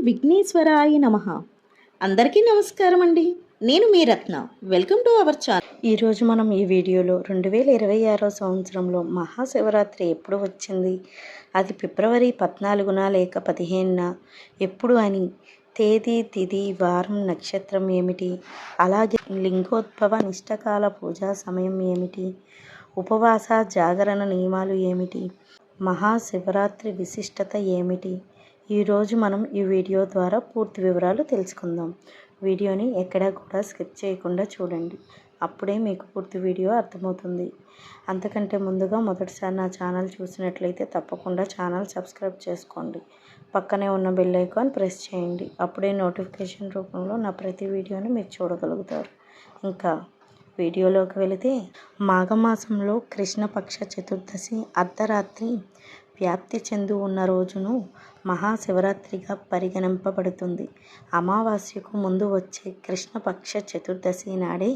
విఘ్నేశ్వరాయ నమః. అందరికీ నమస్కారం అండి. నేను మీ Ratna. Welcome to our channel. ఈరోజు మనం ఈ వీడియోలో 2026 సంవత్సరంలో మహాశివరాత్రి ఎప్పుడు వచ్చింది, అది ఫిబ్రవరి 14న లేక 15న, ఎప్పుడు అని తేదీ, తిథి, వారం, నక్షత్రం ఏమిటి, అలాగే లింగోద్భవ నిష్టకాల పూజా సమయం ఏమిటి, ఉపవాస జాగరణ నియమాలు ఏమిటి, మహాశివరాత్రి విశిష్టత ఏమిటి, ఈరోజు మనం ఈ వీడియో ద్వారా పూర్తి వివరాలు తెలుసుకుందాం. వీడియోని ఎక్కడా కూడా స్కిప్ చేయకుండా చూడండి, అప్పుడే మీకు పూర్తి వీడియో అర్థమవుతుంది. అంతకంటే ముందుగా మొదటిసారి నా ఛానల్ చూసినట్లయితే తప్పకుండా ఛానల్ సబ్స్క్రైబ్ చేసుకోండి. పక్కనే ఉన్న బెల్ ఐకాన్ ప్రెస్ చేయండి, అప్పుడే నోటిఫికేషన్ రూపంలో నా ప్రతి వీడియోని మీరు చూడగలుగుతారు. ఇంకా వీడియోలోకి వెళితే, మాఘమాసంలో కృష్ణపక్ష చతుర్దశి అర్ధరాత్రి వ్యాప్తి చెంది ఉన్న రోజును మహాశివరాత్రిగా పరిగణింపబడుతుంది. అమావాస్యకు ముందు వచ్చే కృష్ణపక్ష చతుర్దశి నాడే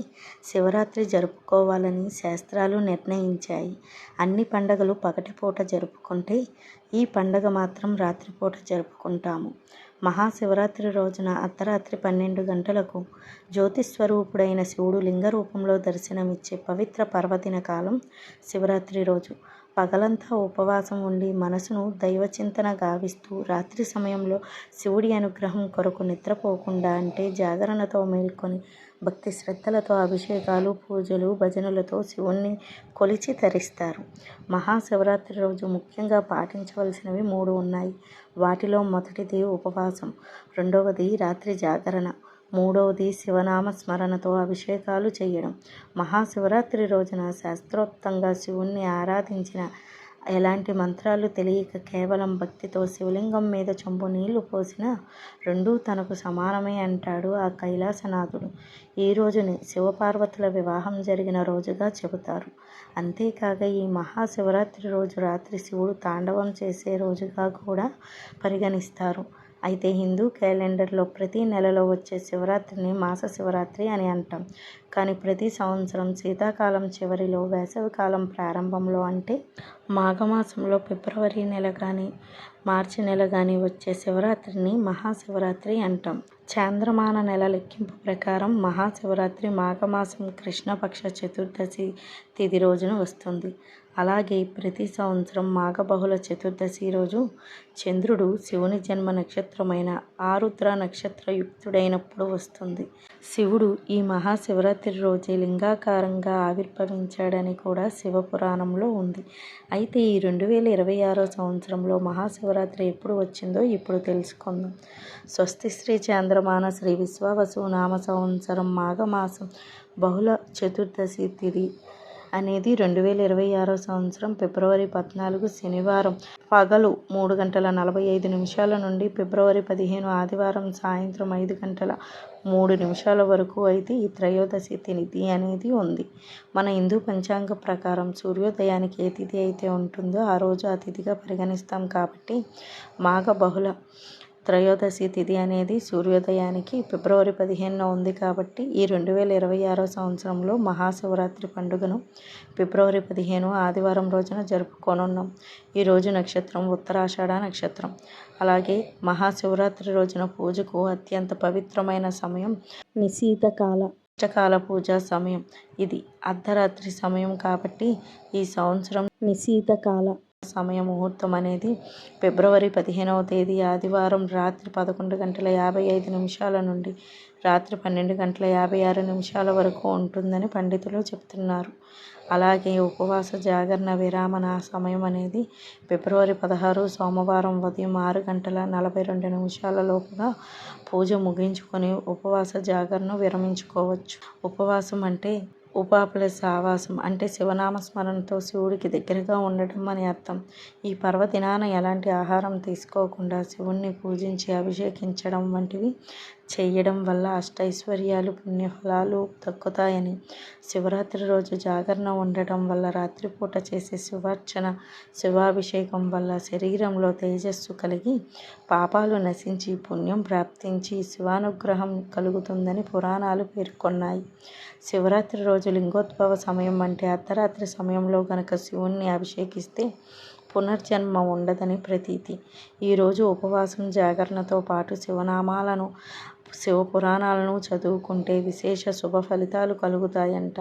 శివరాత్రి జరుపుకోవాలని శాస్త్రాలు నిర్ణయించాయి. అన్ని పండగలు పగటిపూట జరుపుకుంటే ఈ పండగ మాత్రం రాత్రిపూట జరుపుకుంటాము. మహాశివరాత్రి రోజున అర్ధరాత్రి 12 గంటలకు జ్యోతిస్వరూపుడైన శివుడు లింగ రూపంలో దర్శనమిచ్చే పవిత్ర పర్వదిన కాలం శివరాత్రి రోజు. పగలంతా ఉపవాసం ఉండి మనసును దైవచింతన గావిస్తూ రాత్రి సమయంలో శివుడి అనుగ్రహం కొరకు నిద్రపోకుండా అంటే జాగరణతో మేల్కొని భక్తి శ్రద్ధలతో అభిషేకాలు, పూజలు, భజనలతో శివుణ్ణి కొలిచి తరిస్తారు. మహాశివరాత్రి రోజు ముఖ్యంగా పాటించవలసినవి 3 ఉన్నాయి. వాటిలో మొదటిది ఉపవాసం, రెండవది రాత్రి జాగరణ, మూడవది శివనామ స్మరణతో అభిషేకాలు చేయడం. మహాశివరాత్రి రోజున శాస్త్రోక్తంగా శివుణ్ణి ఆరాధించిన ఎలాంటి మంత్రాలు తెలియక కేవలం భక్తితో శివలింగం మీద చెంబు నీళ్లు పోసినా రెండూ తనకు సమానమే అంటాడు ఆ కైలాసనాథుడు. ఈ రోజుని శివపార్వతుల వివాహం జరిగిన రోజుగా చెబుతారు. అంతేకాక ఈ మహాశివరాత్రి రోజు రాత్రి శివుడు తాండవం చేసే రోజుగా కూడా పరిగణిస్తారు. అయితే హిందూ క్యాలెండర్లో ప్రతి నెలలో వచ్చే శివరాత్రిని మాస శివరాత్రి అని అంటాం. కానీ ప్రతి సంవత్సరం శీతాకాలం చివరిలో, వేసవికాలం ప్రారంభంలో అంటే మాఘమాసంలో ఫిబ్రవరి నెల కానీ మార్చి నెల కానీ వచ్చే శివరాత్రిని మహాశివరాత్రి అంటాం. చాంద్రమాన నెల లెక్కింపు ప్రకారం మహాశివరాత్రి మాఘమాసం కృష్ణపక్ష చతుర్దశి తిథి రోజున వస్తుంది. అలాగే ప్రతి సంవత్సరం మాఘబహుళ చతుర్దశి రోజు చంద్రుడు శివుని జన్మ నక్షత్రమైన ఆరుద్ర నక్షత్రయుక్తుడైనప్పుడు వస్తుంది. శివుడు ఈ మహాశివరాత్రి రోజే లింగాకారంగా ఆవిర్భవించాడని కూడా శివపురాణంలో ఉంది. అయితే ఈ 2026 సంవత్సరంలో మహాశివరాత్రి ఎప్పుడు వచ్చిందో ఇప్పుడు తెలుసుకుందాం. స్వస్తి శ్రీ చాంద్రమాన శ్రీ విశ్వావసు నామ సంవత్సరం మాఘమాసం బహుళ చతుర్దశి తిథి అనేది 2026 సంవత్సరం ఫిబ్రవరి 14 శనివారం పగలు 3:45 నుండి ఫిబ్రవరి 15 ఆదివారం సాయంత్రం 5:03 వరకు అయితే ఈ త్రయోదశి తిథి అనేది ఉంది. మన హిందూ పంచాంగ ప్రకారం సూర్యోదయానికి ఏ తిథి అయితే ఉంటుందో ఆ రోజు ఆ తిథిగా పరిగణిస్తాం. కాబట్టి మాఘ బహుళ త్రయోదశి తిథి అనేది సూర్యోదయానికి ఫిబ్రవరి 15న ఉంది. కాబట్టి ఈ 2026 సంవత్సరంలో మహాశివరాత్రి పండుగను ఫిబ్రవరి 15 ఆదివారం రోజున జరుపుకోనున్నాం. ఈరోజు నక్షత్రం ఉత్తరాషాఢ నక్షత్రం. అలాగే మహాశివరాత్రి రోజున పూజకు అత్యంత పవిత్రమైన సమయం నిశీతకాల పూజా సమయం. ఇది అర్ధరాత్రి సమయం. కాబట్టి ఈ సంవత్సరం నిశీతకాల సమయ ముహూర్తం అనేది ఫిబ్రవరి 15వ తేదీ ఆదివారం రాత్రి 11:55 నుండి రాత్రి 12:56 వరకు ఉంటుందని పండితులు చెప్తున్నారు. అలాగే ఉపవాస జాగరణ విరామణ సమయం అనేది ఫిబ్రవరి 16 సోమవారం ఉదయం 6:42 లోపుగా పూజ ముగించుకొని ఉపవాస జాగరణను విరమించుకోవచ్చు. ఉపవాసం అంటే ఉప ప్లస్ ఆవాసం అంటే శివనామ స్మరణతో శివుడికి దగ్గరగా ఉండటం అని అర్థం. ఈ పర్వదినాన ఎలాంటి ఆహారం తీసుకోకుండా శివుణ్ణి పూజించి అభిషేకించడం వంటివి చేయడం వల్ల అష్టైశ్వర్యాలు, పుణ్యఫలాలు దక్కుతాయని, శివరాత్రి రోజు జాగరణ ఉండటం వల్ల రాత్రిపూట చేసే శివార్చన, శివాభిషేకం వల్ల శరీరంలో తేజస్సు కలిగి పాపాలు నశించి పుణ్యం ప్రాప్తించి శివానుగ్రహం కలుగుతుందని పురాణాలు పేర్కొన్నాయి. శివరాత్రి రోజు లింగోద్భవ సమయం అంటే అర్ధరాత్రి సమయంలో గనక శివుణ్ణి అభిషేకిస్తే పునర్జన్మ ఉండదని ప్రతీతి. ఈరోజు ఉపవాసం జాగరణతో పాటు శివనామాలను శివపురాణాలను చదువుకుంటే విశేష శుభ ఫలితాలు కలుగుతాయంట.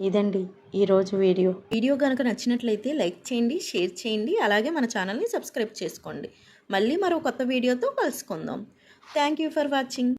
ఇదండి ఈరోజు వీడియో కనుక నచ్చినట్లయితే లైక్ చేయండి, షేర్ చేయండి, అలాగే మన ఛానల్ని సబ్స్క్రైబ్ చేసుకోండి. మళ్ళీ మరో కొత్త వీడియోతో కలుసుకుందాం. Thank you for watching.